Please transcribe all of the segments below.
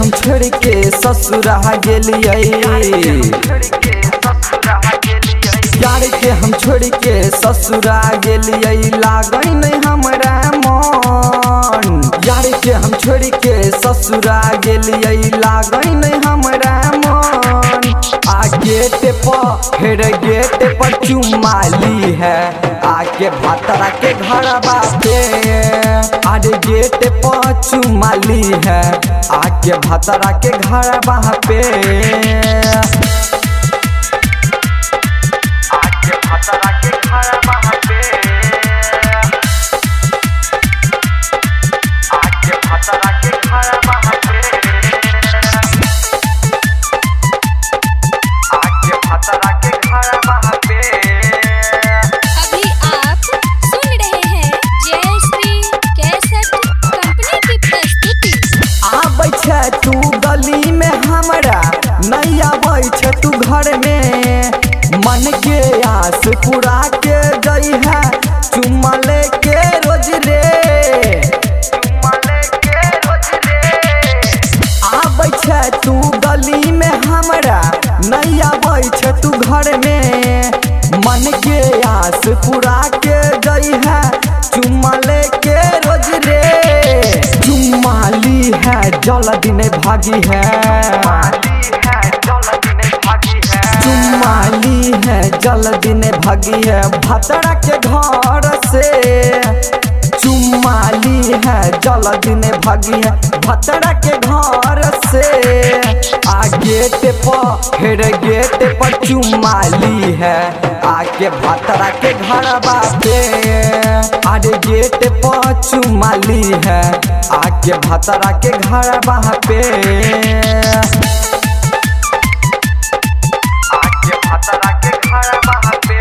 हम छोड़ के ससुरा गेलियै, यार के हम छोड़ के ससुरा गेलियै, लागै नहीं हमरा मन। यार के हम छोड़ के ससुरा गेलियै, लागै नहीं हमरा मन। आ गेट पर फिर गेट पर चुम्मा ली है, आके भातरा के घर बापे। अरे गेट पर चुम्मा ली है, आके भातरा के घर बापे। आके भातरा के घर बापे, आके भातरा के घर बापे, आके भातरा के घर बापे। अभी आप सुन रहे हैं जय श्री कैसेट कंपनी की प्रस्तुति। आबै छै तू गली में हमरा, नहीं आबै छै तू घर में। मन के आस पूरा के गई है, चुम्मा लेके रोज रे, चुम्मा लेके रोज रे। आबै छै तू गली में हमरा, नहीं आबै छै तू घर में। मन के आस पूरा के गई है, चुम्मा लेके रोज रे। चुम्मा ली है जल्दी नहीं भागी है, चुम्मा ली है जल्दी नहीं भागी है भातरा के घर से। चुम्मा ली है जल्दी नहीं भागी है भातरा के घर से। आ गेट पर फिर गेट पर चुम्मा ली है, आके भातरा के घर बापे। अरे गेट पर चुम्मा ली है, आके भातरा के घर बापे। आके भातरा के घर बापे,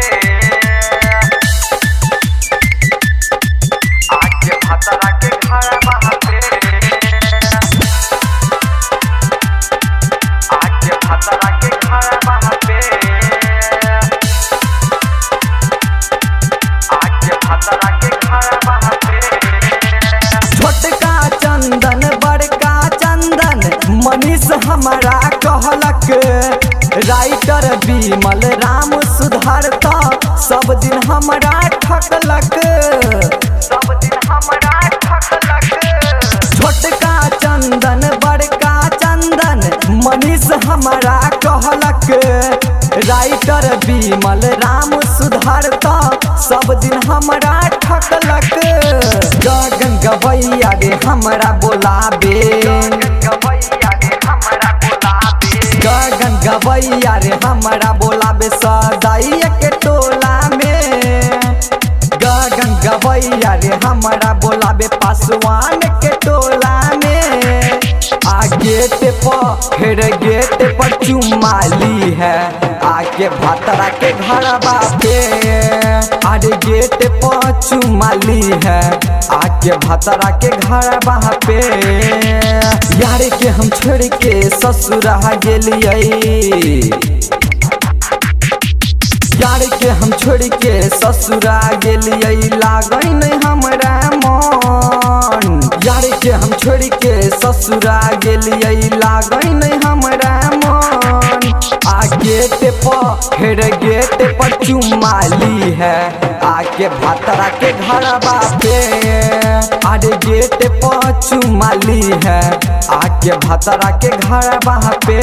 आके भातरा के घर बापे, आके भातरा के घर बापे, आके भातरा के घर बापे। छोटका चंदन बड़का चंदन मनीष हमारा कहलक, राइटर विमल राम सुधारता सब दिन हमरा ठकलक, सब दिन हमरा ठकलक। छोटका चंदन बड़का चंदन मनीष हमारा कहलक, राइटर विमल राम सुधारता सब दिन हमरा ठकलक। गगन गवैया रे हमरा बोलाबे, गगन गवैया रे हमरा बोलाबे सदाई के टोला में। गगन गवैया रे हमरा बोलाबे पासवान के टोला में। आ गेट पर फिर गेट पर चुम्मा ली है, आके भातरा के घर बापे। अरे गेट पर चुम्मा ली है, आके भातरा के घर बापे। यार के हम छोड़ के ससुरा गेलियै, यार के हम छोड़ के ससुरा गेलियै, लागै नहीं हमरा मन। यार के हम छोड़ के ससुरा गेलियै, लागै नहीं हमरा मन। आ गेट पर फिर गेट पर चुम्मा ली है, आके भातरा के घर बापे। अरे गेट पर चुम्मा ली है, आके भातरा के घर बापे।